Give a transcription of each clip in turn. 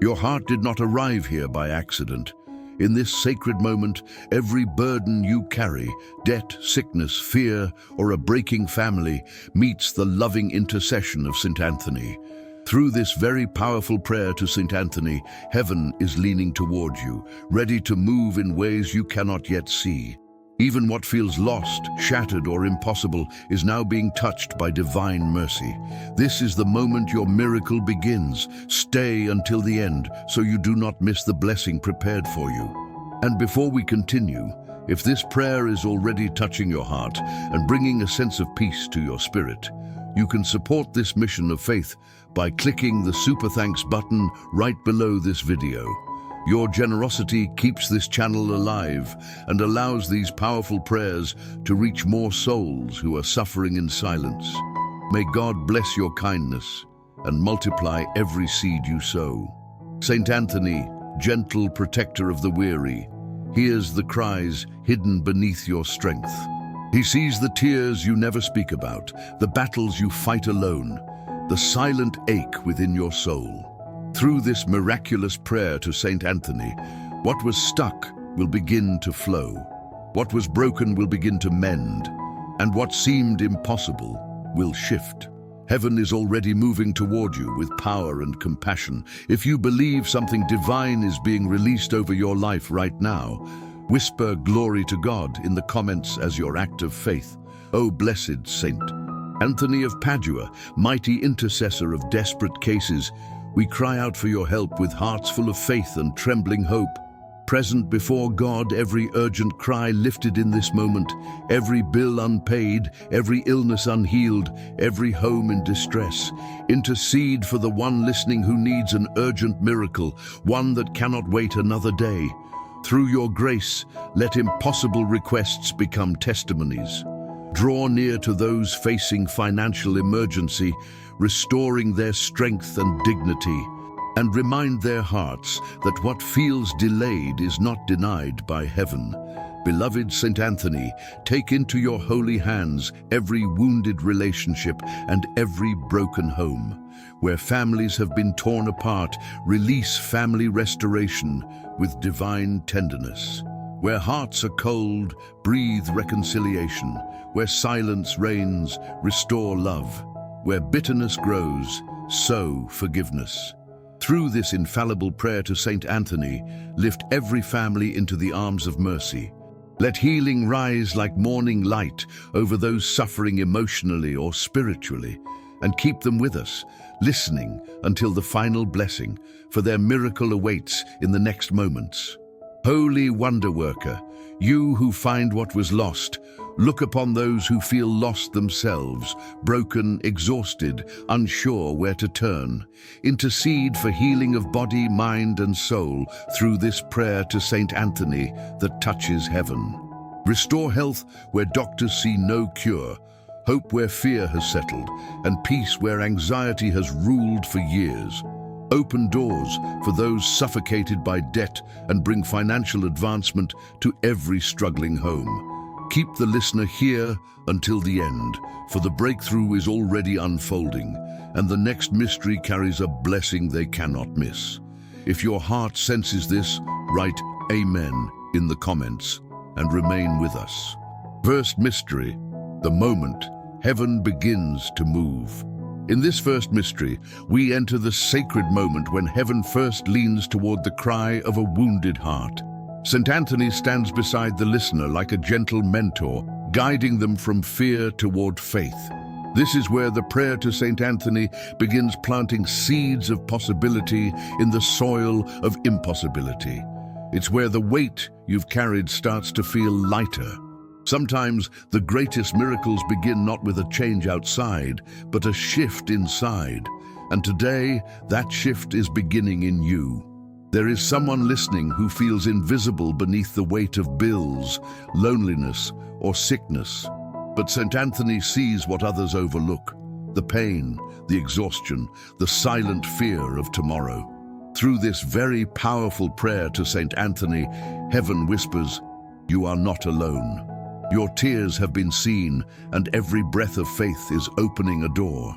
Your heart did not arrive here by accident. In this sacred moment, every burden you carry, debt, sickness, fear, or a breaking family, meets the loving intercession of St. Anthony. Through this very powerful prayer to St. Anthony, heaven is leaning toward you, ready to move in ways you cannot yet see. Even what feels lost, shattered, or impossible is now being touched by divine mercy. This is the moment your miracle begins. Stay until the end, so you do not miss the blessing prepared for you. And before we continue, if this prayer is already touching your heart and bringing a sense of peace to your spirit, you can support this mission of faith by clicking the Super Thanks button right below this video. Your generosity keeps this channel alive and allows these powerful prayers to reach more souls who are suffering in silence. May God bless your kindness and multiply every seed you sow. Saint Anthony, gentle protector of the weary, hears the cries hidden beneath your strength. He sees the tears you never speak about, the battles you fight alone, the silent ache within your soul. Through this miraculous prayer to Saint Anthony, what was stuck will begin to flow. What was broken will begin to mend, and what seemed impossible will shift. Heaven is already moving toward you with power and compassion. If you believe something divine is being released over your life right now, whisper glory to God in the comments as your act of faith. O blessed Saint Anthony of Padua, mighty intercessor of desperate cases, we cry out for your help with hearts full of faith and trembling hope. Present before God, every urgent cry lifted in this moment, every bill unpaid, every illness unhealed, every home in distress. Intercede for the one listening who needs an urgent miracle, one that cannot wait another day. Through your grace, let impossible requests become testimonies. Draw near to those facing financial emergency, restoring their strength and dignity, and remind their hearts that what feels delayed is not denied by heaven. Beloved St. Anthony, take into your holy hands every wounded relationship and every broken home. Where families have been torn apart, release family restoration with divine tenderness. Where hearts are cold, breathe reconciliation. Where silence reigns, restore love. Where bitterness grows, sow forgiveness. Through this infallible prayer to Saint Anthony, lift every family into the arms of mercy. Let healing rise like morning light over those suffering emotionally or spiritually, and keep them with us, listening until the final blessing, for their miracle awaits in the next moments. Holy Wonderworker, you who find what was lost, look upon those who feel lost themselves, broken, exhausted, unsure where to turn. Intercede for healing of body, mind, and soul through this prayer to Saint Anthony that touches heaven. Restore health where doctors see no cure, hope where fear has settled, and peace where anxiety has ruled for years. Open doors for those suffocated by debt and bring financial advancement to every struggling home. Keep the listener here until the end, for the breakthrough is already unfolding, and the next mystery carries a blessing they cannot miss. If your heart senses this, write Amen in the comments and remain with us. First mystery, the moment heaven begins to move. In this first mystery, we enter the sacred moment when heaven first leans toward the cry of a wounded heart. St. Anthony stands beside the listener like a gentle mentor, guiding them from fear toward faith. This is where the prayer to St. Anthony begins planting seeds of possibility in the soil of impossibility. It's where the weight you've carried starts to feel lighter. Sometimes the greatest miracles begin not with a change outside, but a shift inside. And today, that shift is beginning in you. There is someone listening who feels invisible beneath the weight of bills, loneliness, or sickness. But St. Anthony sees what others overlook: the pain, the exhaustion, the silent fear of tomorrow. Through this very powerful prayer to St. Anthony, heaven whispers, "You are not alone. Your tears have been seen, and every breath of faith is opening a door."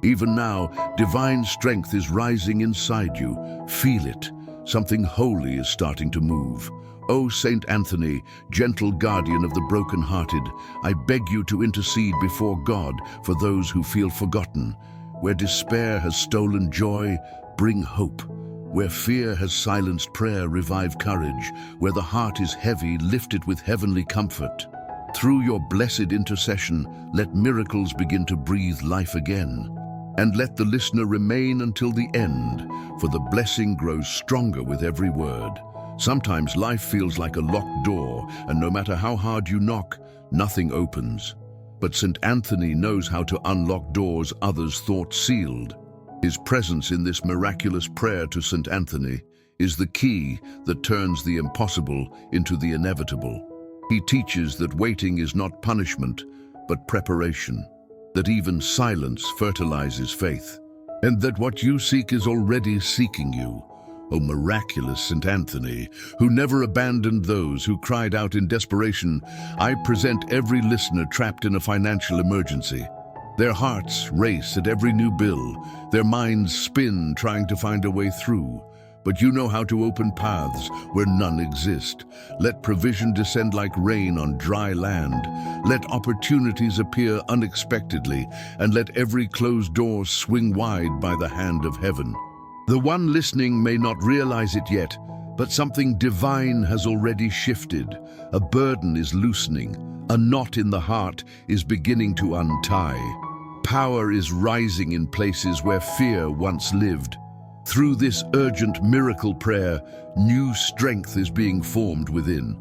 Even now, divine strength is rising inside you. Feel it. Something holy is starting to move. O Saint Anthony, gentle guardian of the broken-hearted, I beg you to intercede before God for those who feel forgotten. Where despair has stolen joy, bring hope. Where fear has silenced prayer, revive courage. Where the heart is heavy, lift it with heavenly comfort. Through your blessed intercession, let miracles begin to breathe life again. And let the listener remain until the end, for the blessing grows stronger with every word. Sometimes life feels like a locked door, and no matter how hard you knock, nothing opens. But St. Anthony knows how to unlock doors others thought sealed. His presence in this miraculous prayer to St. Anthony is the key that turns the impossible into the inevitable. He teaches that waiting is not punishment, but preparation, that even silence fertilizes faith, and that what you seek is already seeking you. O miraculous St. Anthony, who never abandoned those who cried out in desperation, I present every listener trapped in a financial emergency. Their hearts race at every new bill, their minds spin trying to find a way through. But you know how to open paths where none exist. Let provision descend like rain on dry land. Let opportunities appear unexpectedly, and let every closed door swing wide by the hand of heaven. The one listening may not realize it yet, but something divine has already shifted. A burden is loosening. A knot in the heart is beginning to untie. Power is rising in places where fear once lived. Through this urgent miracle prayer, new strength is being formed within.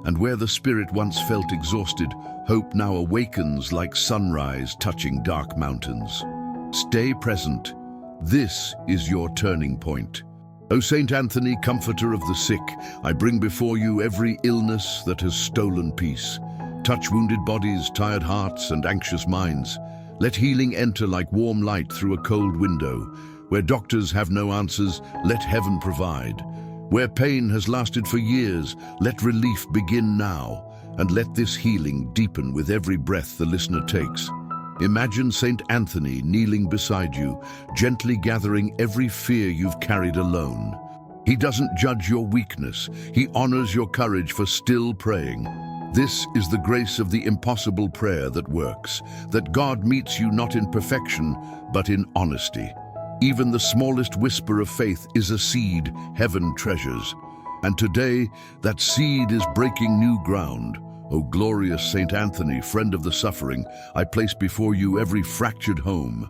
And where the spirit once felt exhausted, hope now awakens like sunrise touching dark mountains. Stay present. This is your turning point. O Saint Anthony, comforter of the sick, I bring before you every illness that has stolen peace. Touch wounded bodies, tired hearts, and anxious minds. Let healing enter like warm light through a cold window. Where doctors have no answers, let heaven provide. Where pain has lasted for years, let relief begin now, and let this healing deepen with every breath the listener takes. Imagine Saint Anthony kneeling beside you, gently gathering every fear you've carried alone. He doesn't judge your weakness, he honors your courage for still praying. This is the grace of the impossible prayer that works, that God meets you not in perfection, but in honesty. Even the smallest whisper of faith is a seed heaven treasures. And today, that seed is breaking new ground. O glorious Saint Anthony, friend of the suffering, I place before you every fractured home.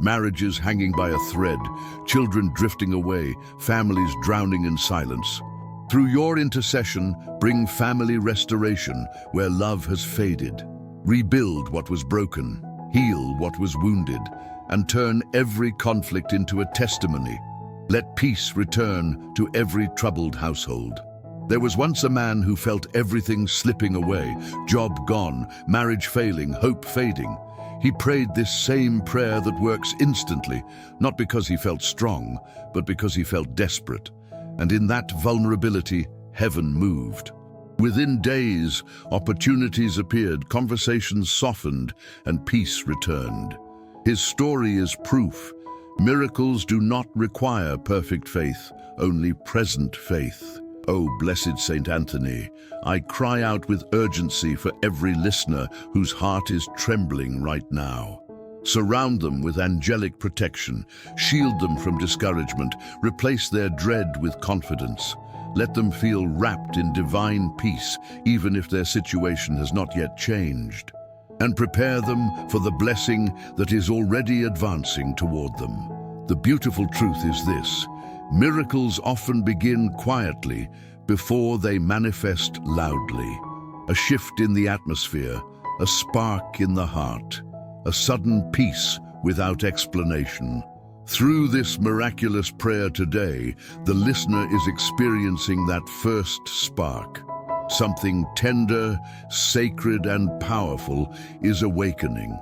Marriages hanging by a thread, children drifting away, families drowning in silence. Through your intercession, bring family restoration where love has faded. Rebuild what was broken, heal what was wounded, and turn every conflict into a testimony. Let peace return to every troubled household. There was once a man who felt everything slipping away, job gone, marriage failing, hope fading. He prayed this same prayer that works instantly, not because he felt strong, but because he felt desperate. And in that vulnerability, heaven moved. Within days, opportunities appeared, conversations softened, and peace returned. His story is proof. Miracles do not require perfect faith, only present faith. O blessed Saint Anthony, I cry out with urgency for every listener whose heart is trembling right now. Surround them with angelic protection, shield them from discouragement, replace their dread with confidence. Let them feel wrapped in divine peace, even if their situation has not yet changed. And prepare them for the blessing that is already advancing toward them. The beautiful truth is this: miracles often begin quietly before they manifest loudly. A shift in the atmosphere, a spark in the heart, a sudden peace without explanation. Through this miraculous prayer today, the listener is experiencing that first spark. Something tender, sacred, and powerful is awakening.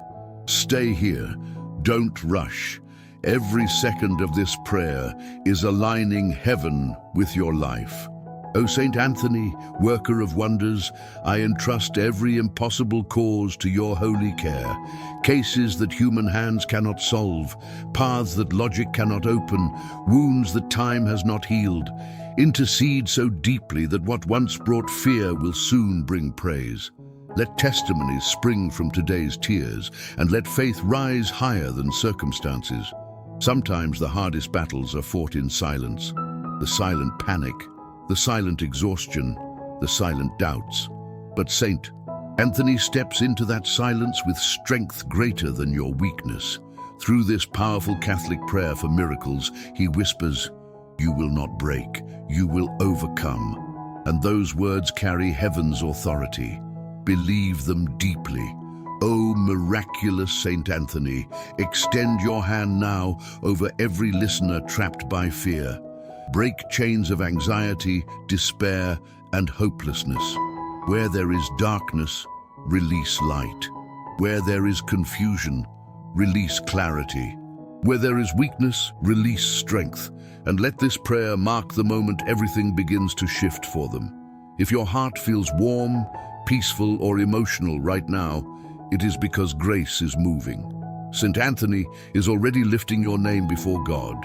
Stay here. Don't rush. Every second of this prayer is aligning heaven with your life. O Saint Anthony, worker of wonders, I entrust every impossible cause to your holy care. Cases that human hands cannot solve, paths that logic cannot open, wounds that time has not healed. Intercede so deeply that what once brought fear will soon bring praise. Let testimonies spring from today's tears, and let faith rise higher than circumstances. Sometimes the hardest battles are fought in silence. The silent panic, the silent exhaustion, the silent doubts. But Saint Anthony steps into that silence with strength greater than your weakness. Through this powerful Catholic prayer for miracles, he whispers, "You will not break, you will overcome." And those words carry heaven's authority. Believe them deeply. O miraculous Saint Anthony, extend your hand now over every listener trapped by fear. Break chains of anxiety, despair, and hopelessness. Where there is darkness, release light. Where there is confusion, release clarity. Where there is weakness, release strength. And let this prayer mark the moment everything begins to shift for them. If your heart feels warm, peaceful, or emotional right now, it is because grace is moving. Saint Anthony is already lifting your name before God.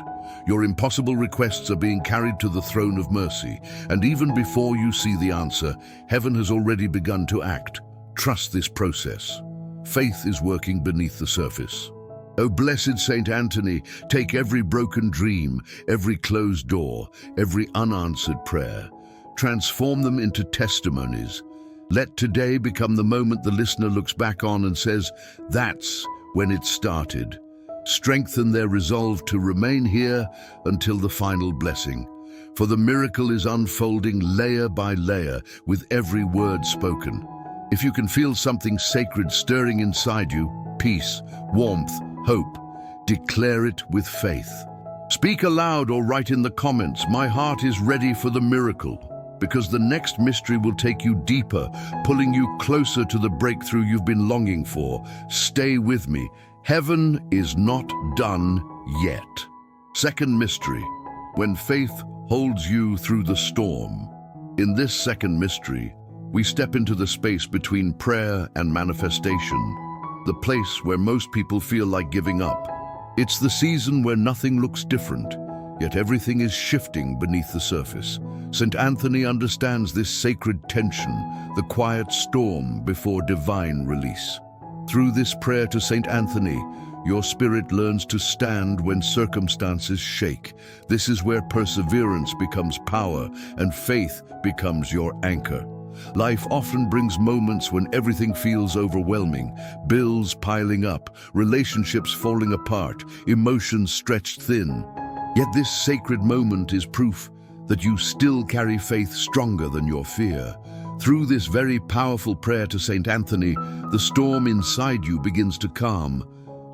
Your impossible requests are being carried to the throne of mercy, and even before you see the answer, heaven has already begun to act. Trust this process. Faith is working beneath the surface. O blessed Saint Anthony, take every broken dream, every closed door, every unanswered prayer. Transform them into testimonies. Let today become the moment the listener looks back on and says, "That's when it started." Strengthen their resolve to remain here until the final blessing. For the miracle is unfolding layer by layer with every word spoken. If you can feel something sacred stirring inside you, peace, warmth, hope, declare it with faith. Speak aloud or write in the comments, "My heart is ready for the miracle." Because the next mystery will take you deeper, pulling you closer to the breakthrough you've been longing for. Stay with me. Heaven is not done yet. Second mystery, when faith holds you through the storm. In this second mystery, we step into the space between prayer and manifestation, the place where most people feel like giving up. It's the season where nothing looks different, yet everything is shifting beneath the surface. Saint Anthony understands this sacred tension, the quiet storm before divine release. Through this prayer to Saint Anthony, your spirit learns to stand when circumstances shake. This is where perseverance becomes power and faith becomes your anchor. Life often brings moments when everything feels overwhelming, bills piling up, relationships falling apart, emotions stretched thin. Yet this sacred moment is proof that you still carry faith stronger than your fear. Through this very powerful prayer to Saint Anthony, the storm inside you begins to calm,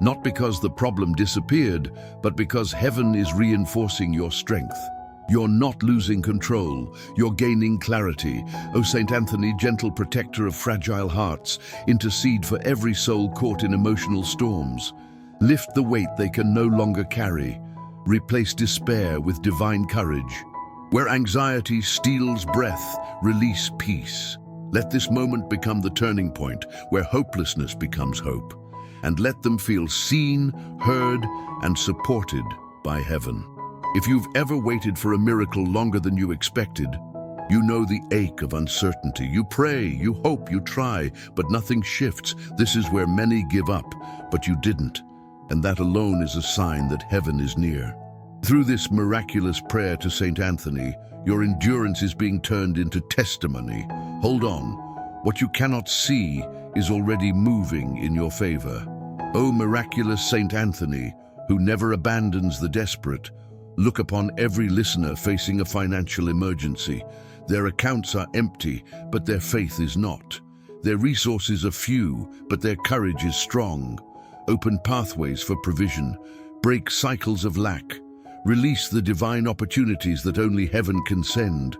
not because the problem disappeared, but because heaven is reinforcing your strength. You're not losing control, you're gaining clarity. O Saint Anthony, gentle protector of fragile hearts, intercede for every soul caught in emotional storms. Lift the weight they can no longer carry. Replace despair with divine courage. Where anxiety steals breath, release peace. Let this moment become the turning point where hopelessness becomes hope. And let them feel seen, heard, and supported by heaven. If you've ever waited for a miracle longer than you expected, you know the ache of uncertainty. You pray, you hope, you try, but nothing shifts. This is where many give up, but you didn't. And that alone is a sign that heaven is near. Through this miraculous prayer to Saint Anthony, your endurance is being turned into testimony. Hold on. What you cannot see is already moving in your favor. O miraculous Saint Anthony, who never abandons the desperate, look upon every listener facing a financial emergency. Their accounts are empty, but their faith is not. Their resources are few, but their courage is strong. Open pathways for provision. Break cycles of lack. Release the divine opportunities that only heaven can send.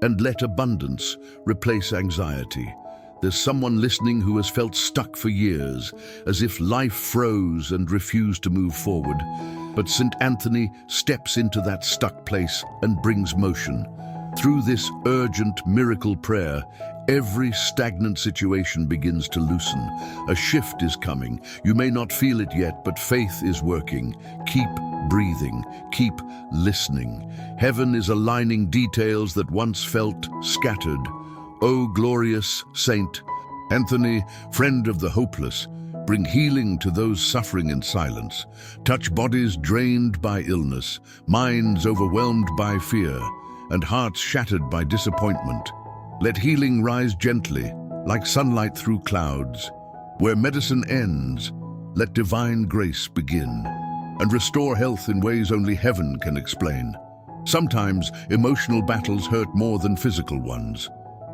And let abundance replace anxiety. There's someone listening who has felt stuck for years, as if life froze and refused to move forward. But Saint Anthony steps into that stuck place and brings motion. Through this urgent miracle prayer, every stagnant situation begins to loosen. A shift is coming. You may not feel it yet, but faith is working. Keep breathing. Keep listening. Heaven is aligning details that once felt scattered. O glorious Saint Anthony, friend of the hopeless, bring healing to those suffering in silence. Touch bodies drained by illness, minds overwhelmed by fear, and hearts shattered by disappointment. Let healing rise gently, like sunlight through clouds. Where medicine ends, let divine grace begin, and restore health in ways only heaven can explain. Sometimes emotional battles hurt more than physical ones.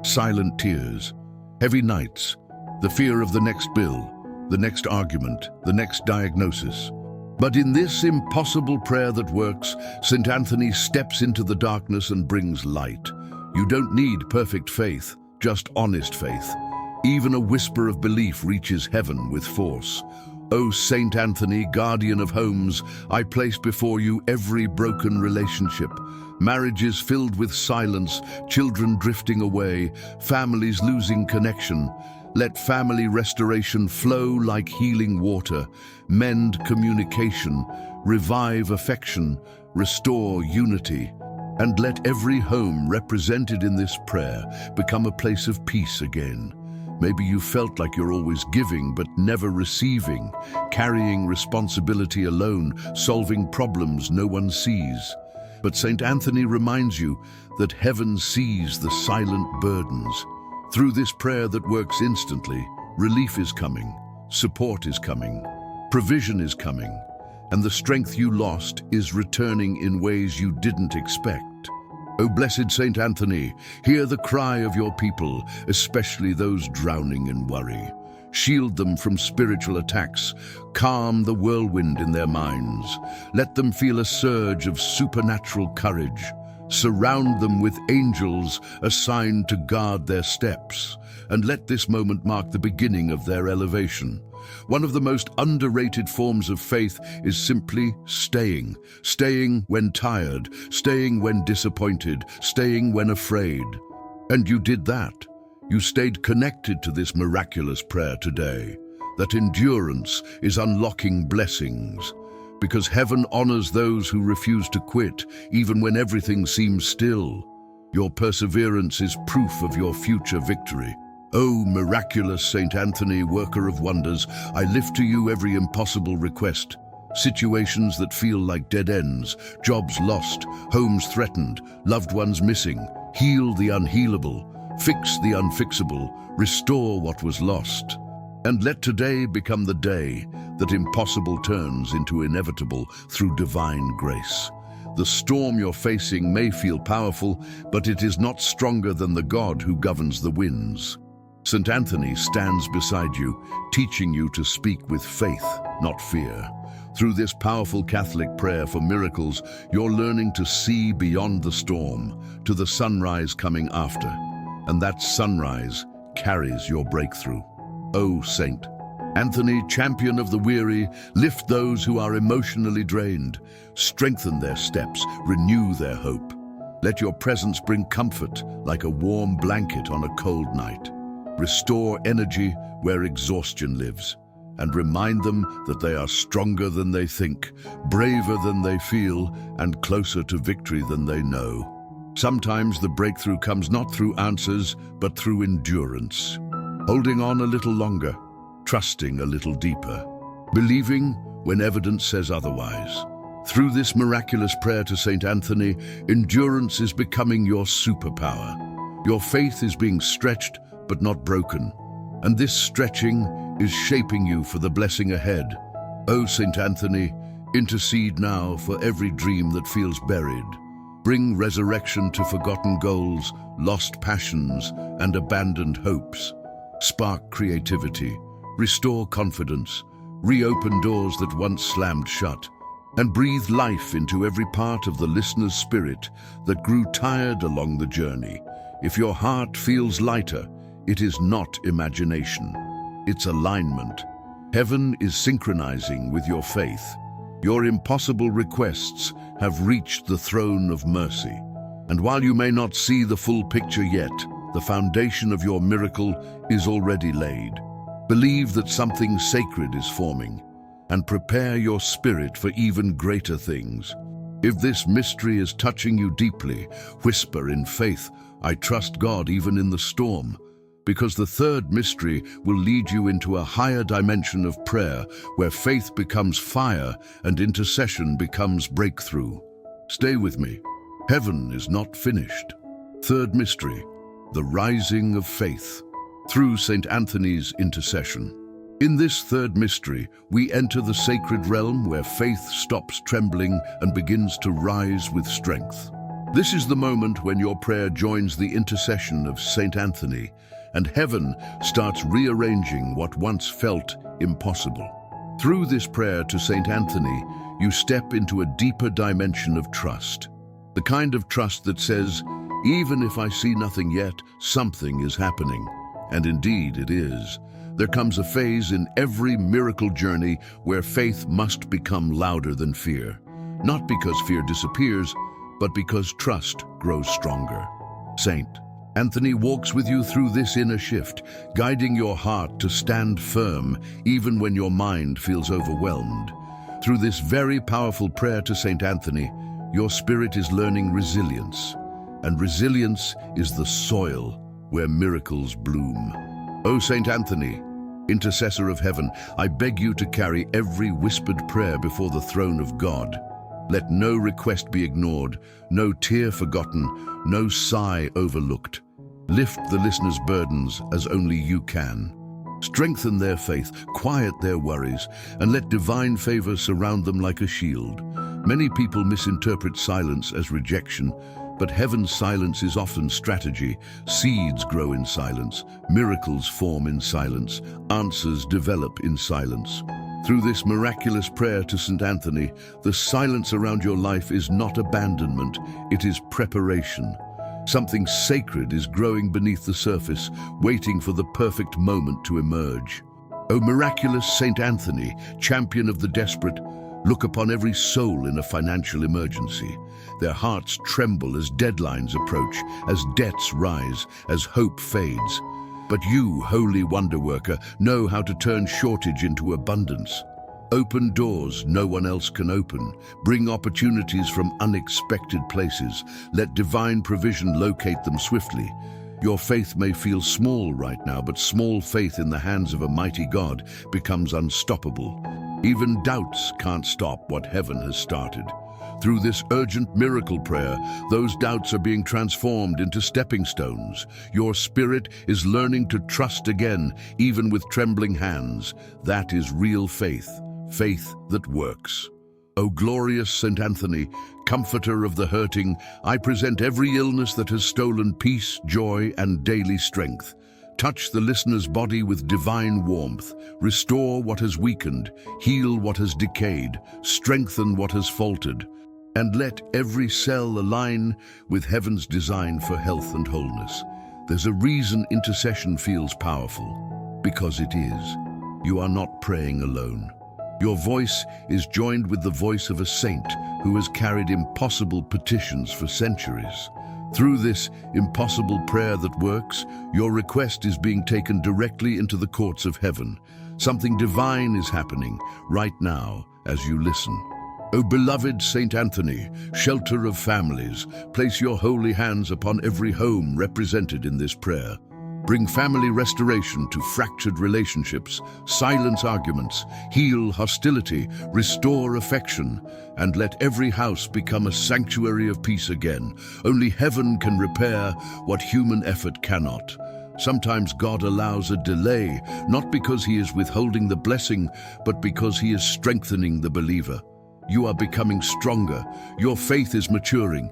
Silent tears, heavy nights, the fear of the next bill, the next argument, the next diagnosis. But in this impossible prayer that works, St. Anthony steps into the darkness and brings light. You don't need perfect faith, just honest faith. Even a whisper of belief reaches heaven with force. O St. Anthony, guardian of homes, I place before you every broken relationship. Marriages filled with silence, children drifting away, families losing connection. Let family restoration flow like healing water, mend communication, revive affection, restore unity. And let every home represented in this prayer become a place of peace again. Maybe you felt like you're always giving but never receiving, carrying responsibility alone, solving problems no one sees. But St. Anthony reminds you that heaven sees the silent burdens. Through this prayer that works instantly, relief is coming, support is coming, provision is coming, and the strength you lost is returning in ways you didn't expect. O blessed St. Anthony, hear the cry of your people, especially those drowning in worry. Shield them from spiritual attacks, calm the whirlwind in their minds. Let them feel a surge of supernatural courage. Surround them with angels assigned to guard their steps, and let this moment mark the beginning of their elevation. One of the most underrated forms of faith is simply staying. Staying when tired, staying when disappointed, staying when afraid. And you did that. You stayed connected to this miraculous prayer today. That endurance is unlocking blessings. Because heaven honors those who refuse to quit, even when everything seems still. Your perseverance is proof of your future victory. O miraculous St. Anthony, worker of wonders, I lift to you every impossible request. Situations that feel like dead ends, jobs lost, homes threatened, loved ones missing. Heal the unhealable, fix the unfixable, restore what was lost. And let today become the day that impossible turns into inevitable through divine grace. The storm you're facing may feel powerful, but it is not stronger than the God who governs the winds. St. Anthony stands beside you, teaching you to speak with faith, not fear. Through this powerful Catholic prayer for miracles, you're learning to see beyond the storm, to the sunrise coming after. And that sunrise carries your breakthrough. O Saint Anthony, champion of the weary, lift those who are emotionally drained. Strengthen their steps, renew their hope. Let your presence bring comfort like a warm blanket on a cold night. Restore energy where exhaustion lives, and remind them that they are stronger than they think, braver than they feel, and closer to victory than they know. Sometimes the breakthrough comes not through answers, but through endurance. Holding on a little longer, trusting a little deeper, believing when evidence says otherwise. Through this miraculous prayer to St. Anthony, endurance is becoming your superpower. Your faith is being stretched, but not broken. And this stretching is shaping you for the blessing ahead. O St. Anthony, intercede now for every dream that feels buried. Bring resurrection to forgotten goals, lost passions, and abandoned hopes. Spark creativity, restore confidence, reopen doors that once slammed shut, and breathe life into every part of the listener's spirit that grew tired along the journey. If your heart feels lighter, it is not imagination, it's alignment. Heaven is synchronizing with your faith. Your impossible requests have reached the throne of mercy, And while you may not see the full picture yet, the foundation of your miracle is already laid. Believe that something sacred is forming, and prepare your spirit for even greater things. If this mystery is touching you deeply, whisper in faith, "I trust God even in the storm," because the third mystery will lead you into a higher dimension of prayer where faith becomes fire and intercession becomes breakthrough. Stay with me. Heaven is not finished. Third mystery, the rising of faith through St. Anthony's intercession. In this third mystery, we enter the sacred realm where faith stops trembling and begins to rise with strength. This is the moment when your prayer joins the intercession of St. Anthony, and heaven starts rearranging what once felt impossible. Through this prayer to St. Anthony, you step into a deeper dimension of trust. The kind of trust that says, even if I see nothing yet, something is happening. And indeed it is. There comes a phase in every miracle journey where faith must become louder than fear. Not because fear disappears, but because trust grows stronger. Saint Anthony walks with you through this inner shift, guiding your heart to stand firm even when your mind feels overwhelmed. Through this very powerful prayer to St. Anthony, your spirit is learning resilience, and resilience is the soil where miracles bloom. O St. Anthony, intercessor of heaven, I beg you to carry every whispered prayer before the throne of God. Let no request be ignored, no tear forgotten, no sigh overlooked. Lift the listeners' burdens as only you can. Strengthen their faith, quiet their worries, and let divine favor surround them like a shield. Many people misinterpret silence as rejection, but heaven's silence is often strategy. Seeds grow in silence, miracles form in silence, answers develop in silence. Through this miraculous prayer to St. Anthony, the silence around your life is not abandonment, it is preparation. Something sacred is growing beneath the surface, waiting for the perfect moment to emerge. O miraculous St. Anthony, champion of the desperate, look upon every soul in a financial emergency. Their hearts tremble as deadlines approach, as debts rise, as hope fades. But you, holy Wonderworker, know how to turn shortage into abundance. Open doors no one else can open. Bring opportunities from unexpected places. Let divine provision locate them swiftly. Your faith may feel small right now, but small faith in the hands of a mighty God becomes unstoppable. Even doubts can't stop what heaven has started. Through this urgent miracle prayer, those doubts are being transformed into stepping stones. Your spirit is learning to trust again, even with trembling hands. That is real faith, faith that works. O glorious St. Anthony, comforter of the hurting, I present every illness that has stolen peace, joy, and daily strength. Touch the listener's body with divine warmth. Restore what has weakened, heal what has decayed, strengthen what has faltered, and let every cell align with heaven's design for health and wholeness. There's a reason intercession feels powerful, because it is. You are not praying alone. Your voice is joined with the voice of a saint who has carried impossible petitions for centuries. Through this impossible prayer that works, your request is being taken directly into the courts of heaven. Something divine is happening right now as you listen. O beloved St. Anthony, shelter of families, place your holy hands upon every home represented in this prayer. Bring family restoration to fractured relationships, silence arguments, heal hostility, restore affection, and let every house become a sanctuary of peace again. Only heaven can repair what human effort cannot. Sometimes God allows a delay, not because he is withholding the blessing, but because he is strengthening the believer. You are becoming stronger. Your faith is maturing.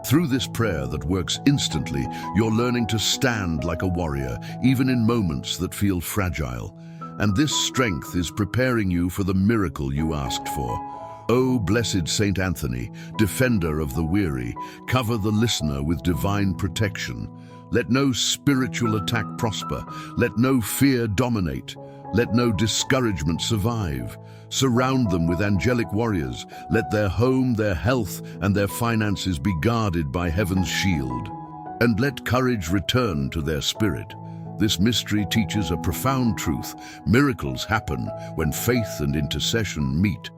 Through this prayer that works instantly, you're learning to stand like a warrior, even in moments that feel fragile. And this strength is preparing you for the miracle you asked for. O blessed St. Anthony, defender of the weary, cover the listener with divine protection. Let no spiritual attack prosper. Let no fear dominate. Let no discouragement survive. Surround them with angelic warriors. Let their home, their health, and their finances be guarded by heaven's shield. And let courage return to their spirit. This mystery teaches a profound truth. Miracles happen when faith and intercession meet.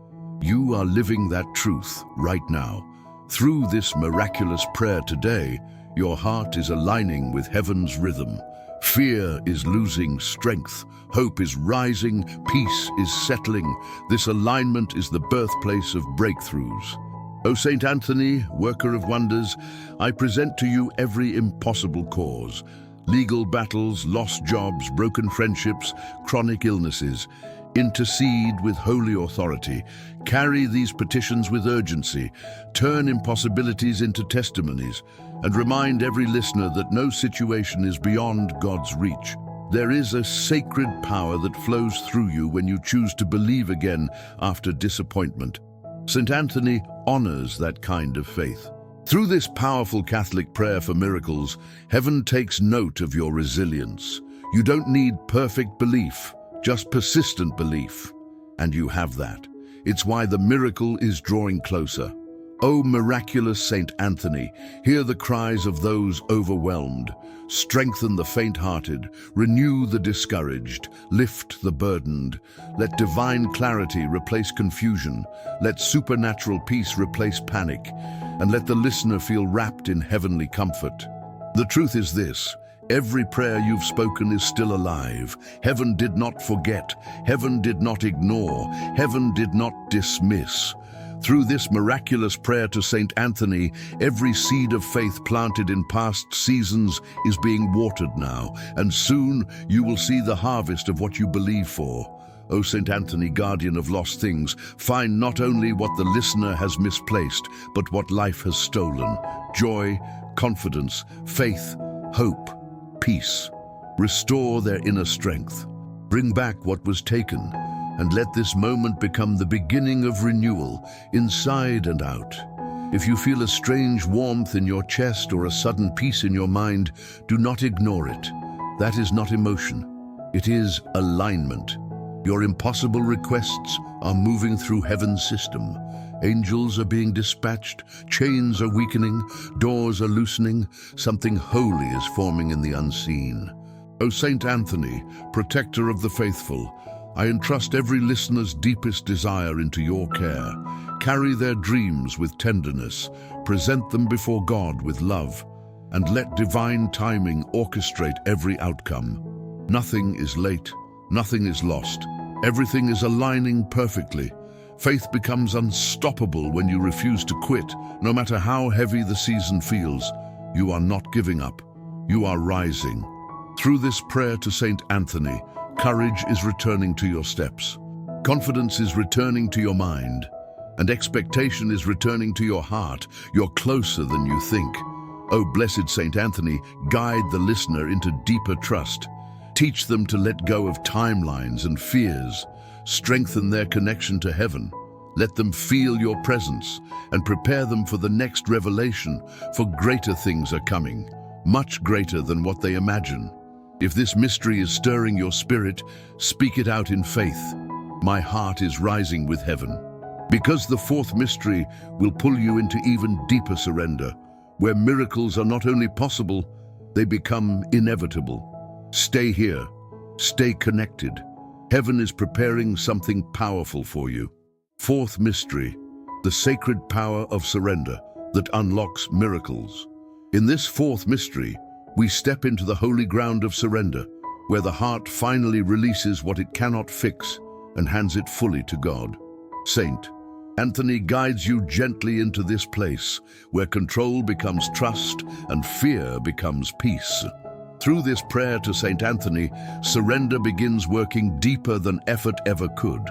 You are living that truth right now. Through this miraculous prayer today, your heart is aligning with heaven's rhythm. Fear is losing strength. Hope is rising. Peace is settling. This alignment is the birthplace of breakthroughs. O Saint Anthony, worker of wonders, I present to you every impossible cause. Legal battles, lost jobs, broken friendships, chronic illnesses. Intercede with holy authority. Carry these petitions with urgency. Turn impossibilities into testimonies. And remind every listener that no situation is beyond God's reach. There is a sacred power that flows through you when you choose to believe again after disappointment. St. Anthony honors that kind of faith. Through this powerful Catholic prayer for miracles, heaven takes note of your resilience. You don't need perfect belief, just persistent belief. And you have that. It's why the miracle is drawing closer. O miraculous Saint Anthony, hear the cries of those overwhelmed. Strengthen the faint-hearted, renew the discouraged, lift the burdened. Let divine clarity replace confusion. Let supernatural peace replace panic. And let the listener feel wrapped in heavenly comfort. The truth is this: every prayer you've spoken is still alive. Heaven did not forget. Heaven did not ignore. Heaven did not dismiss. Through this miraculous prayer to Saint Anthony, every seed of faith planted in past seasons is being watered now, and soon you will see the harvest of what you believe for. O Saint Anthony, guardian of lost things, find not only what the listener has misplaced, but what life has stolen: joy, confidence, faith, hope, peace. Restore their inner strength. Bring back what was taken, and let this moment become the beginning of renewal, inside and out. If you feel a strange warmth in your chest or a sudden peace in your mind, do not ignore it. That is not emotion. It is alignment. Your impossible requests are moving through heaven's system. Angels are being dispatched, chains are weakening, doors are loosening, something holy is forming in the unseen. O Saint Anthony, protector of the faithful, I entrust every listener's deepest desire into your care. Carry their dreams with tenderness, present them before God with love, and let divine timing orchestrate every outcome. Nothing is late, nothing is lost. Everything is aligning perfectly. Faith becomes unstoppable when you refuse to quit, no matter how heavy the season feels. You are not giving up. You are rising. Through this prayer to Saint Anthony, courage is returning to your steps. Confidence is returning to your mind, and expectation is returning to your heart. You're closer than you think. O blessed Saint Anthony, guide the listener into deeper trust. Teach them to let go of timelines and fears. Strengthen their connection to heaven. Let them feel your presence and prepare them for the next revelation, for greater things are coming, much greater than what they imagine. If this mystery is stirring your spirit, speak it out in faith. My heart is rising with heaven. Because the fourth mystery will pull you into even deeper surrender, where miracles are not only possible, they become inevitable. Stay here. Stay connected. Heaven is preparing something powerful for you. Fourth mystery, the sacred power of surrender that unlocks miracles. In this fourth mystery, we step into the holy ground of surrender, where the heart finally releases what it cannot fix and hands it fully to God. Saint Anthony guides you gently into this place, where control becomes trust and fear becomes peace. Through this prayer to Saint Anthony, surrender begins working deeper than effort ever could.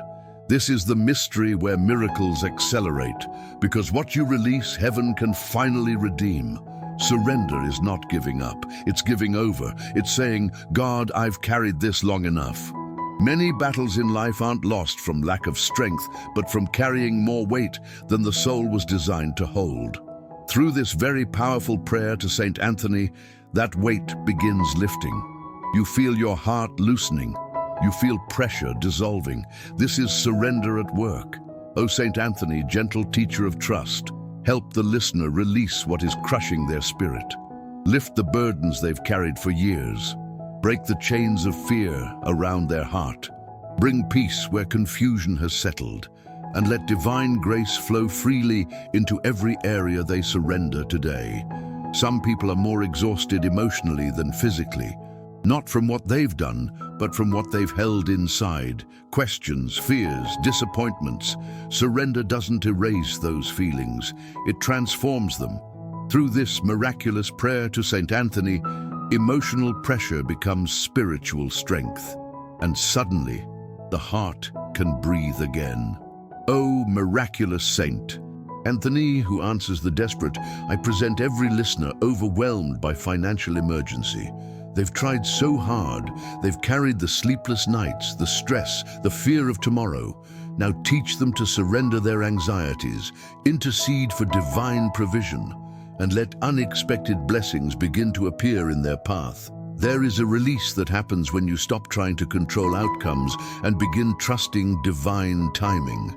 This is the mystery where miracles accelerate, because what you release, heaven can finally redeem. Surrender is not giving up, it's giving over. It's saying, God, I've carried this long enough. Many battles in life aren't lost from lack of strength, but from carrying more weight than the soul was designed to hold. Through this very powerful prayer to Saint Anthony, that weight begins lifting. You feel your heart loosening, You feel pressure dissolving. This is surrender at work. O Saint Anthony, gentle teacher of trust, help the listener release what is crushing their spirit. Lift the burdens they've carried for years. Break the chains of fear around their heart. Bring peace where confusion has settled, and let divine grace flow freely into every area they surrender today. Some people are more exhausted emotionally than physically, not from what they've done, but from what they've held inside. Questions, fears, disappointments. Surrender doesn't erase those feelings, it transforms them. Through this miraculous prayer to Saint Anthony, emotional pressure becomes spiritual strength, and suddenly the heart can breathe again. O miraculous saint, Anthony, who answers the desperate, I present every listener overwhelmed by financial emergency. They've tried so hard, they've carried the sleepless nights, the stress, the fear of tomorrow. Now teach them to surrender their anxieties, intercede for divine provision, and let unexpected blessings begin to appear in their path. There is a release that happens when you stop trying to control outcomes and begin trusting divine timing.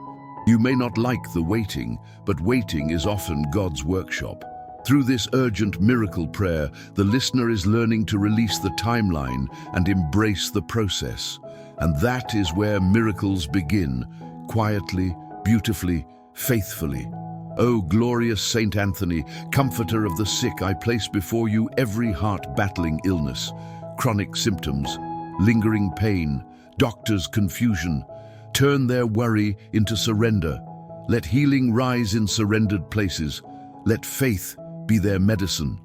You may not like the waiting, but waiting is often God's workshop. Through this urgent miracle prayer, the listener is learning to release the timeline and embrace the process. And that is where miracles begin, quietly, beautifully, faithfully. O glorious Saint Anthony, comforter of the sick, I place before you every heart battling illness, chronic symptoms, lingering pain, doctors' confusion. Turn their worry into surrender. Let healing rise in surrendered places. Let faith be their medicine,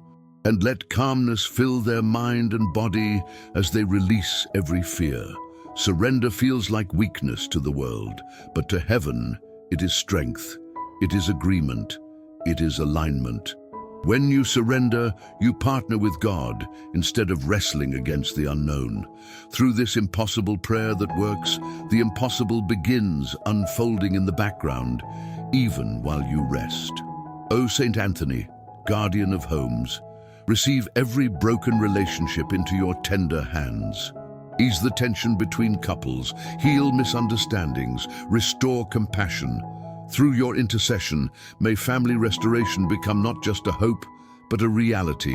and let calmness fill their mind and body as they release every fear. Surrender feels like weakness to the world, but to heaven it is strength, it is agreement, it is alignment. When you surrender, you partner with God instead of wrestling against the unknown. Through this impossible prayer that works, the impossible begins unfolding in the background, even while you rest. O Saint Anthony, guardian of homes, receive every broken relationship into your tender hands. Ease the tension between couples, heal misunderstandings, restore compassion. Through your intercession, may family restoration become not just a hope, but a reality,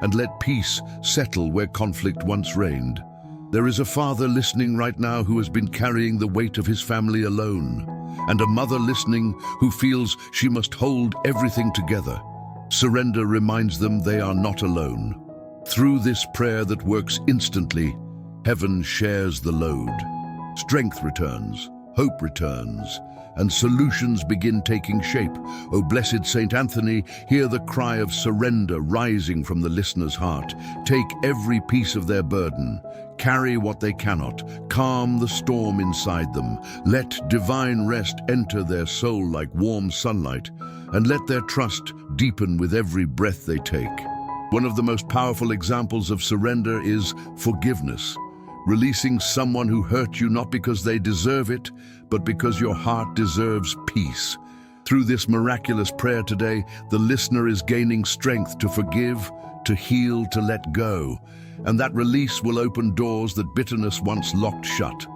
and let peace settle where conflict once reigned. There is a father listening right now who has been carrying the weight of his family alone, and a mother listening who feels she must hold everything together. Surrender reminds them they are not alone. Through this prayer that works instantly, heaven shares the load. Strength returns, hope returns, and solutions begin taking shape. O blessed Saint Anthony, hear the cry of surrender rising from the listener's heart. Take every piece of their burden, carry what they cannot, calm the storm inside them. Let divine rest enter their soul like warm sunlight, and let their trust deepen with every breath they take. One of the most powerful examples of surrender is forgiveness. Releasing someone who hurt you not because they deserve it, but because your heart deserves peace. Through this miraculous prayer today, the listener is gaining strength to forgive, to heal, to let go. And that release will open doors that bitterness once locked shut.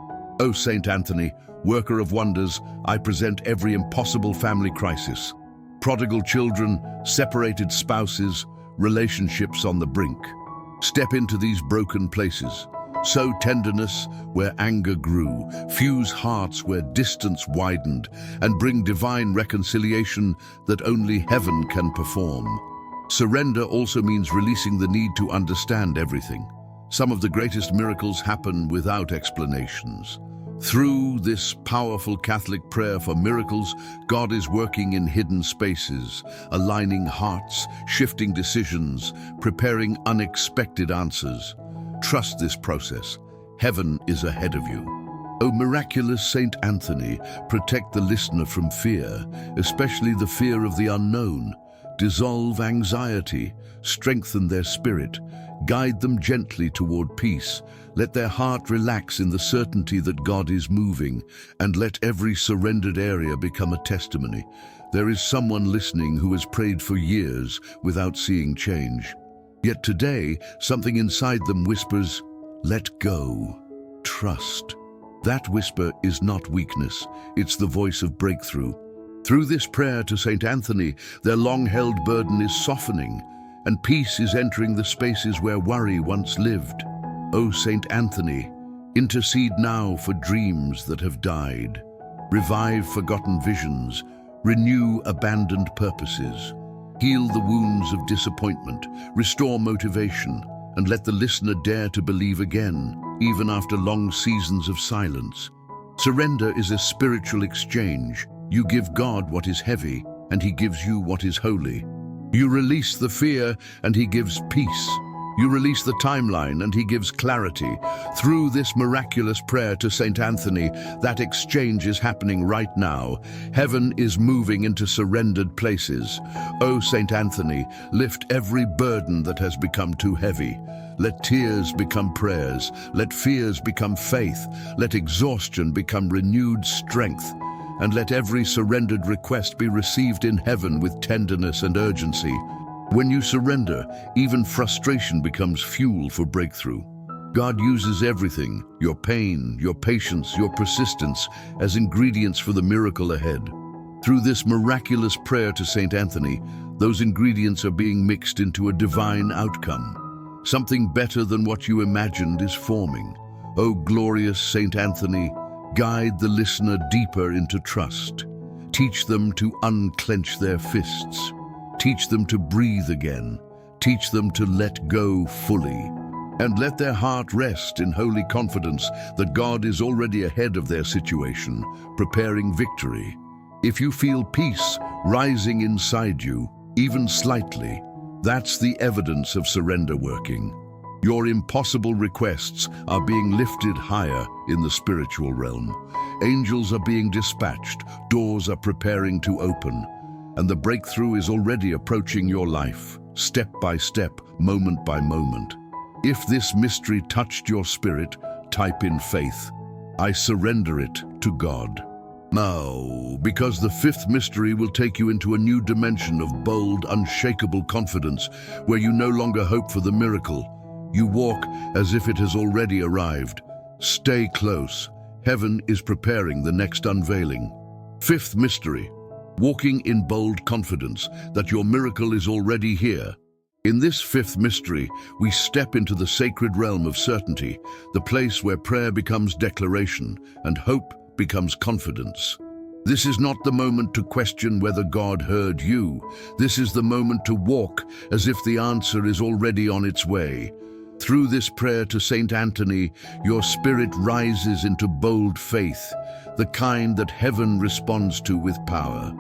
O Saint Anthony, worker of wonders, I present every impossible family crisis. Prodigal children, separated spouses, relationships on the brink. Step into these broken places. Sow tenderness where anger grew, fuse hearts where distance widened, and bring divine reconciliation that only heaven can perform. Surrender also means releasing the need to understand everything. Some of the greatest miracles happen without explanations. Through this powerful Catholic prayer for miracles, God is working in hidden spaces, aligning hearts, shifting decisions, preparing unexpected answers. Trust this process. Heaven is ahead of you. O miraculous Saint Anthony, protect the listener from fear, especially the fear of the unknown. Dissolve anxiety, strengthen their spirit, guide them gently toward peace. Let their heart relax in the certainty that God is moving, and let every surrendered area become a testimony. There is someone listening who has prayed for years without seeing change. Yet today, something inside them whispers, let go. trust. That whisper is not weakness, it's the voice of breakthrough. Through this prayer to Saint Anthony, their long-held burden is softening, and peace is entering the spaces where worry once lived. O Saint Anthony, intercede now for dreams that have died. Revive forgotten visions, renew abandoned purposes. Heal the wounds of disappointment, restore motivation, and let the listener dare to believe again, even after long seasons of silence. Surrender is a spiritual exchange. You give God what is heavy, and He gives you what is holy. You release the fear, and He gives peace. You release the timeline, and He gives clarity. Through this miraculous prayer to Saint Anthony, that exchange is happening right now. Heaven is moving into surrendered places. O Saint Anthony, lift every burden that has become too heavy. Let tears become prayers. Let fears become faith. Let exhaustion become renewed strength. And let every surrendered request be received in heaven with tenderness and urgency. When you surrender, even frustration becomes fuel for breakthrough. God uses everything, your pain, your patience, your persistence, as ingredients for the miracle ahead. Through this miraculous prayer to Saint Anthony, those ingredients are being mixed into a divine outcome. Something better than what you imagined is forming. O glorious Saint Anthony, guide the listener deeper into trust. Teach them to unclench their fists. Teach them to breathe again. Teach them to let go fully. And let their heart rest in holy confidence that God is already ahead of their situation, preparing victory. If you feel peace rising inside you, even slightly, that's the evidence of surrender working. Your impossible requests are being lifted higher in the spiritual realm. Angels are being dispatched, doors are preparing to open, and the breakthrough is already approaching your life, step by step, moment by moment. If this mystery touched your spirit, type in faith. I surrender it to God. Now, because the fifth mystery will take you into a new dimension of bold, unshakable confidence, where you no longer hope for the miracle. You walk as if it has already arrived. Stay close. Heaven is preparing the next unveiling. Fifth mystery. Walking in bold confidence that your miracle is already here. In this fifth mystery, we step into the sacred realm of certainty, the place where prayer becomes declaration and hope becomes confidence. This is not the moment to question whether God heard you. This is the moment to walk as if the answer is already on its way. Through this prayer to Saint Anthony, your spirit rises into bold faith, the kind that heaven responds to with power.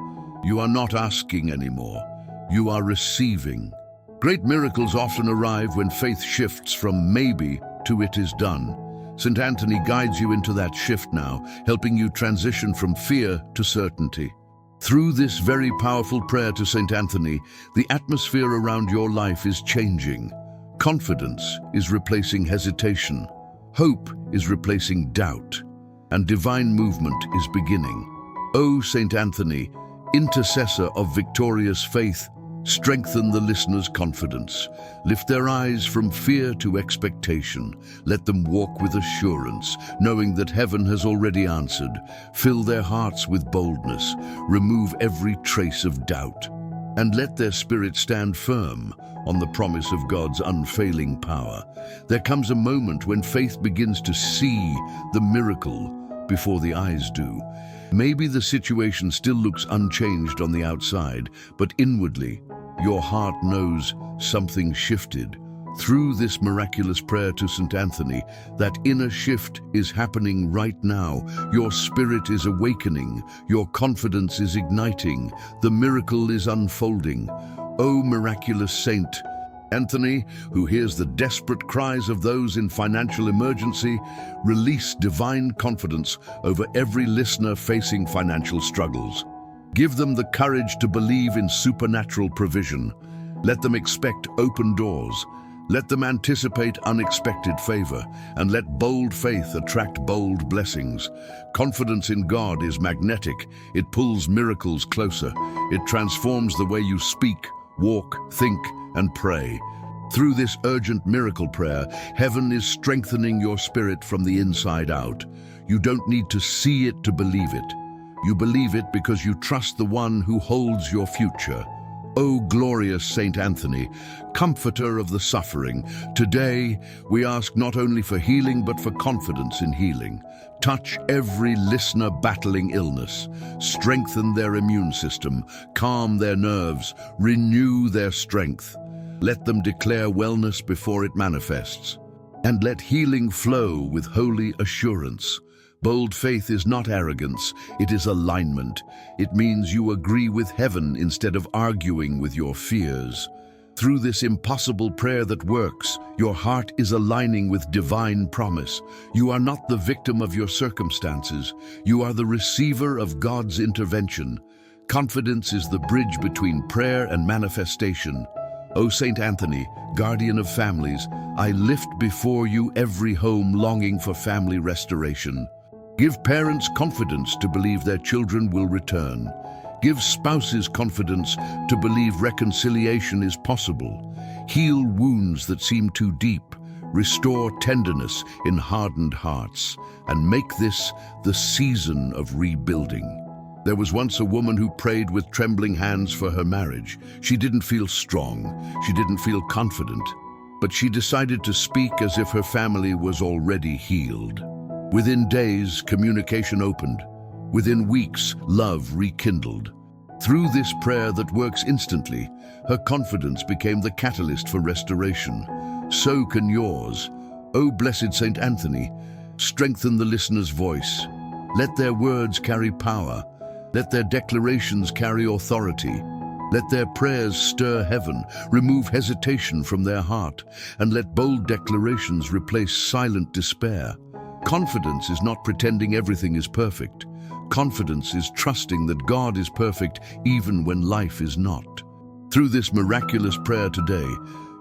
You are not asking anymore. You are receiving. Great miracles often arrive when faith shifts from maybe to it is done. St. Anthony guides you into that shift now, helping you transition from fear to certainty. Through this very powerful prayer to St. Anthony, the atmosphere around your life is changing. Confidence is replacing hesitation. Hope is replacing doubt. And divine movement is beginning. O St. Anthony, intercessor of victorious faith, strengthen the listener's confidence. Lift their eyes from fear to expectation. Let them walk with assurance, knowing that heaven has already answered. Fill their hearts with boldness. Remove every trace of doubt. And let their spirit stand firm on the promise of God's unfailing power. There comes a moment when faith begins to see the miracle before the eyes do. Maybe the situation still looks unchanged on the outside, but inwardly, your heart knows something shifted. Through this miraculous prayer to St. Anthony, that inner shift is happening right now. Your spirit is awakening. Your confidence is igniting. The miracle is unfolding. O miraculous Saint Anthony, who hears the desperate cries of those in financial emergency, release divine confidence over every listener facing financial struggles. Give them the courage to believe in supernatural provision. Let them expect open doors. Let them anticipate unexpected favor, and let bold faith attract bold blessings. Confidence in God is magnetic. It pulls miracles closer. It transforms the way you speak, walk, think, and pray. Through this urgent miracle prayer, heaven is strengthening your spirit from the inside out. You don't need to see it to believe it. You believe it because you trust the one who holds your future. O glorious Saint Anthony, comforter of the suffering, today we ask not only for healing but for confidence in healing. Touch every listener battling illness, strengthen their immune system, calm their nerves, renew their strength. Let them declare wellness before it manifests, and let healing flow with holy assurance. Bold faith is not arrogance, it is alignment. It means you agree with heaven instead of arguing with your fears. Through this impossible prayer that works, your heart is aligning with divine promise. You are not the victim of your circumstances. You are the receiver of God's intervention. Confidence is the bridge between prayer and manifestation. O Saint Anthony, guardian of families, I lift before you every home longing for family restoration. Give parents confidence to believe their children will return. Give spouses confidence to believe reconciliation is possible. Heal wounds that seem too deep. Restore tenderness in hardened hearts. And make this the season of rebuilding. There was once a woman who prayed with trembling hands for her marriage. She didn't feel strong. She didn't feel confident. But she decided to speak as if her family was already healed. Within days, communication opened. Within weeks, love rekindled. Through this prayer that works instantly, her confidence became the catalyst for restoration. So can yours. O blessed Saint Anthony, strengthen the listener's voice. Let their words carry power. Let their declarations carry authority. Let their prayers stir heaven, remove hesitation from their heart, and let bold declarations replace silent despair. Confidence is not pretending everything is perfect. Confidence is trusting that God is perfect even when life is not. Through this miraculous prayer today,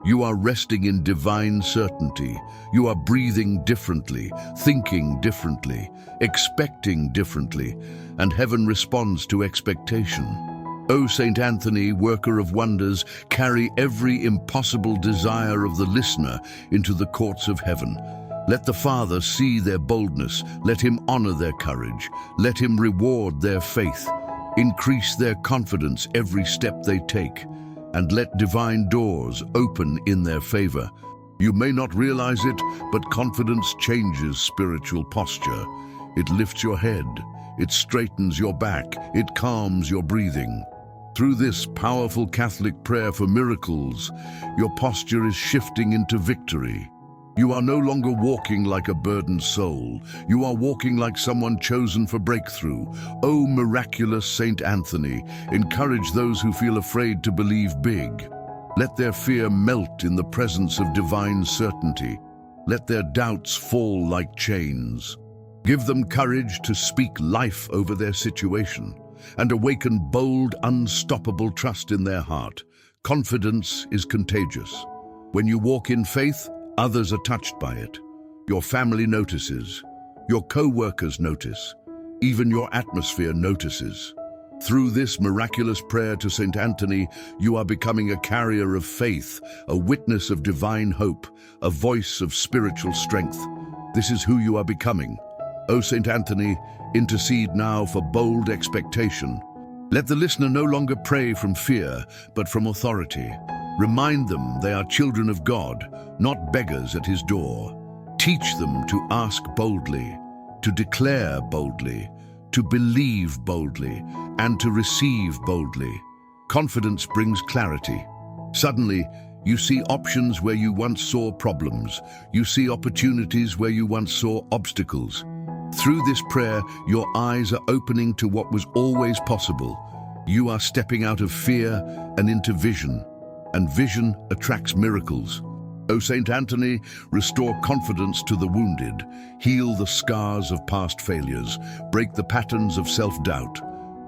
you are resting in divine certainty. You are breathing differently, thinking differently, expecting differently, and heaven responds to expectation. O Saint Anthony, worker of wonders, carry every impossible desire of the listener into the courts of heaven. Let the Father see their boldness. Let him honor their courage. Let him reward their faith. Increase their confidence every step they take. And let divine doors open in their favor. You may not realize it, but confidence changes spiritual posture. It lifts your head. It straightens your back. It calms your breathing. Through this powerful Catholic prayer for miracles, your posture is shifting into victory. You are no longer walking like a burdened soul. You are walking like someone chosen for breakthrough. O miraculous Saint Anthony, encourage those who feel afraid to believe big. Let their fear melt in the presence of divine certainty. Let their doubts fall like chains. Give them courage to speak life over their situation and awaken bold, unstoppable trust in their heart. Confidence is contagious. When you walk in faith, others are touched by it. Your family notices. Your co-workers notice. Even your atmosphere notices. Through this miraculous prayer to Saint Anthony, you are becoming a carrier of faith, a witness of divine hope, a voice of spiritual strength. This is who you are becoming. O Saint Anthony, intercede now for bold expectation. Let the listener no longer pray from fear, but from authority. Remind them they are children of God, not beggars at his door. Teach them to ask boldly, to declare boldly, to believe boldly, and to receive boldly. Confidence brings clarity. Suddenly, you see options where you once saw problems. You see opportunities where you once saw obstacles. Through this prayer, your eyes are opening to what was always possible. You are stepping out of fear and into vision. And vision attracts miracles. O Saint Anthony, restore confidence to the wounded, heal the scars of past failures, break the patterns of self-doubt,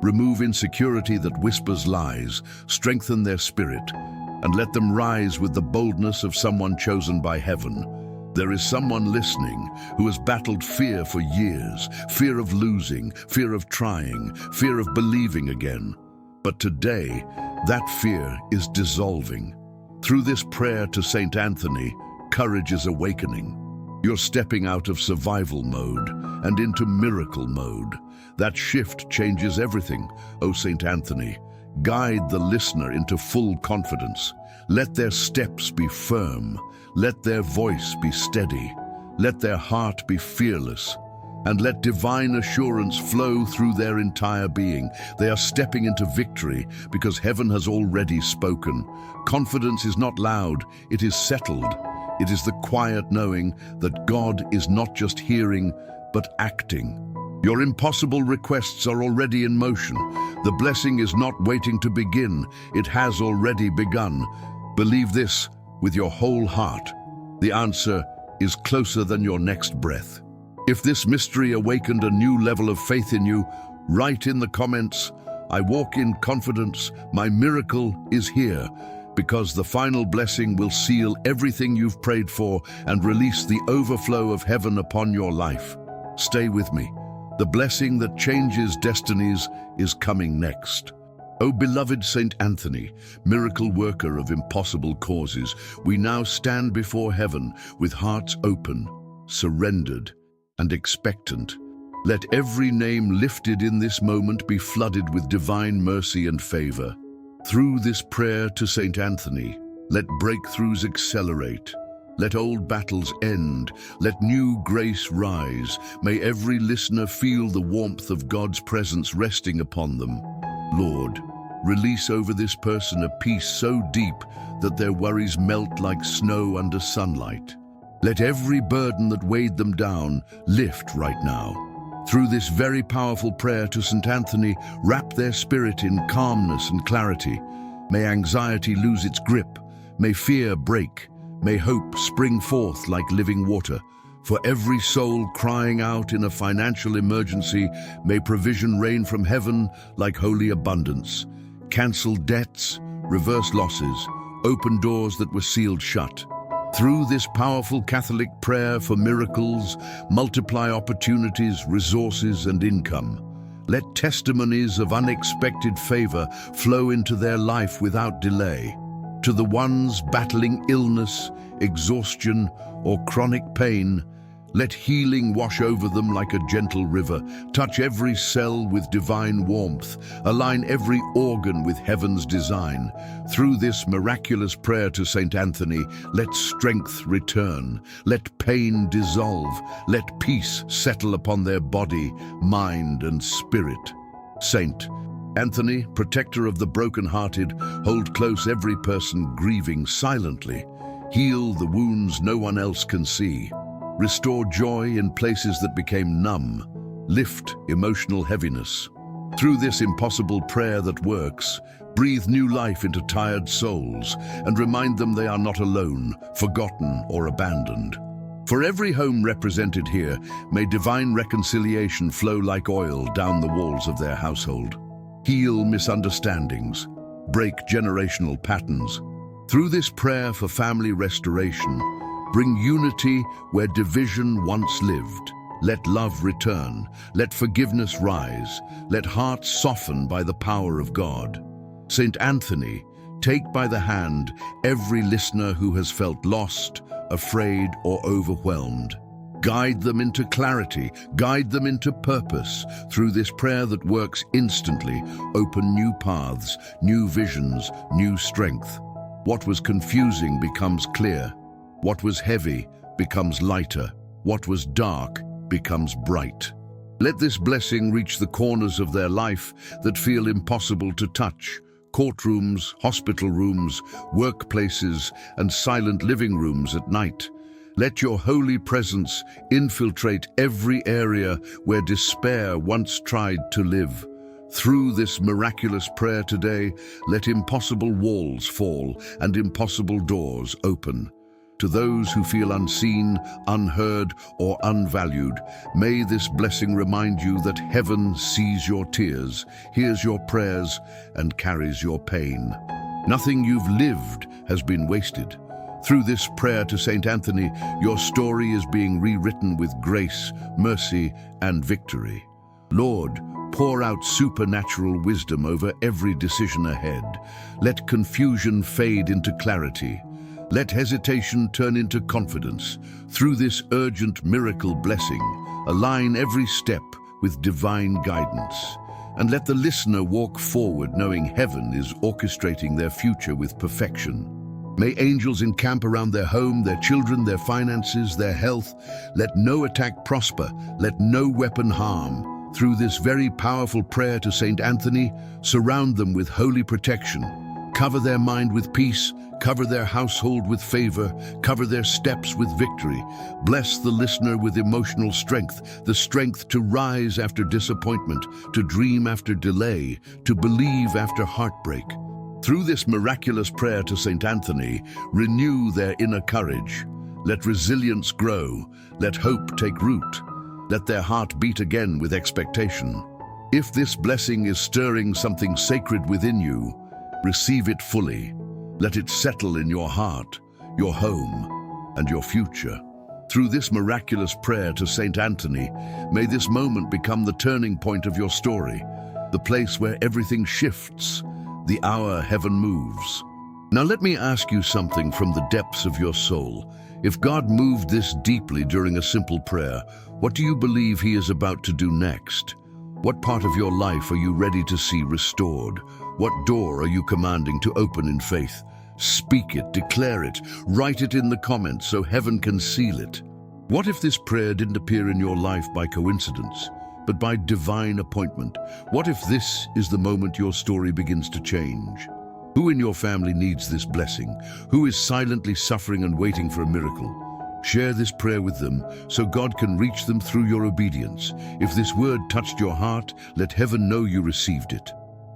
remove insecurity that whispers lies, strengthen their spirit, and let them rise with the boldness of someone chosen by heaven. There is someone listening who has battled fear for years, fear of losing, fear of trying, fear of believing again. But today, that fear is dissolving. Through this prayer to Saint Anthony, courage is awakening. You're stepping out of survival mode and into miracle mode. That shift changes everything. O Saint Anthony, guide the listener into full confidence. Let their steps be firm. Let their voice be steady. Let their heart be fearless. And let divine assurance flow through their entire being. They are stepping into victory because heaven has already spoken. Confidence is not loud, it is settled. It is the quiet knowing that God is not just hearing, but acting. Your impossible requests are already in motion. The blessing is not waiting to begin, it has already begun. Believe this with your whole heart. The answer is closer than your next breath. If this mystery awakened a new level of faith in you, write in the comments, "I walk in confidence, my miracle is here," because the final blessing will seal everything you've prayed for and release the overflow of heaven upon your life. Stay with me. The blessing that changes destinies is coming next. O beloved Saint Anthony, miracle worker of impossible causes, we now stand before heaven with hearts open, surrendered, and expectant. Let every name lifted in this moment be flooded with divine mercy and favor. Through this prayer to Saint Anthony, let breakthroughs accelerate. Let old battles end. Let new grace rise. May every listener feel the warmth of God's presence resting upon them. Lord, release over this person a peace so deep that their worries melt like snow under sunlight. Let every burden that weighed them down lift right now. Through this very powerful prayer to St. Anthony, wrap their spirit in calmness and clarity. May anxiety lose its grip. May fear break. May hope spring forth like living water. For every soul crying out in a financial emergency, may provision rain from heaven like holy abundance. Cancel debts, reverse losses, open doors that were sealed shut. Through this powerful Catholic prayer for miracles, multiply opportunities, resources, and income. Let testimonies of unexpected favor flow into their life without delay. To the ones battling illness, exhaustion, or chronic pain, let healing wash over them like a gentle river. Touch every cell with divine warmth. Align every organ with heaven's design. Through this miraculous prayer to Saint Anthony, let strength return. Let pain dissolve. Let peace settle upon their body, mind, and spirit. Saint Anthony, protector of the brokenhearted, hold close every person grieving silently. Heal the wounds no one else can see. Restore joy in places that became numb. Lift emotional heaviness. Through this impossible prayer that works, breathe new life into tired souls and remind them they are not alone, forgotten, or abandoned. For every home represented here, may divine reconciliation flow like oil down the walls of their household. Heal misunderstandings. Break generational patterns. Through this prayer for family restoration, bring unity where division once lived. Let love return. Let forgiveness rise. Let hearts soften by the power of God. Saint Anthony, take by the hand every listener who has felt lost, afraid, or overwhelmed. Guide them into clarity. Guide them into purpose. Through this prayer that works instantly, open new paths, new visions, new strength. What was confusing becomes clear. What was heavy becomes lighter. What was dark becomes bright. Let this blessing reach the corners of their life that feel impossible to touch. Courtrooms, hospital rooms, workplaces, and silent living rooms at night. Let your holy presence infiltrate every area where despair once tried to live. Through this miraculous prayer today, let impossible walls fall and impossible doors open. To those who feel unseen, unheard, or unvalued, may this blessing remind you that heaven sees your tears, hears your prayers, and carries your pain. Nothing you've lived has been wasted. Through this prayer to Saint Anthony, your story is being rewritten with grace, mercy, and victory. Lord, Pour out supernatural wisdom over every decision ahead. Let confusion fade into clarity. Let hesitation turn into confidence. Through this urgent miracle blessing, align every step with divine guidance. And let the listener walk forward knowing heaven is orchestrating their future with perfection. May angels encamp around their home, their children, their finances, their health. Let no attack prosper, let no weapon harm. Through this very powerful prayer to Saint Anthony, surround them with holy protection. Cover their mind with peace, cover their household with favor, cover their steps with victory. Bless the listener with emotional strength, the strength to rise after disappointment, to dream after delay, to believe after heartbreak. Through this miraculous prayer to Saint Anthony, renew their inner courage. Let resilience grow, let hope take root. Let their heart beat again with expectation. If this blessing is stirring something sacred within you, receive it fully. Let it settle in your heart, your home, and your future. Through this miraculous prayer to Saint Anthony, may this moment become the turning point of your story, the place where everything shifts, the hour heaven moves. Now let me ask you something from the depths of your soul. If God moved this deeply during a simple prayer, what do you believe He is about to do next? What part of your life are you ready to see restored? What door are you commanding to open in faith? Speak it, declare it, write it in the comments so heaven can seal it. What if this prayer didn't appear in your life by coincidence, but by divine appointment? What if this is the moment your story begins to change? Who in your family needs this blessing? Who is silently suffering and waiting for a miracle? Share this prayer with them so God can reach them through your obedience. If this word touched your heart, let heaven know you received it.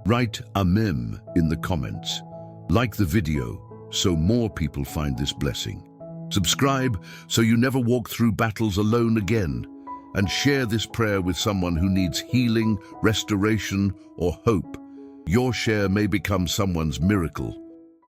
Write Amén in the comments. Like the video so more people find this blessing. Subscribe so you never walk through battles alone again. And share this prayer with someone who needs healing, restoration, or hope. Your share may become someone's miracle.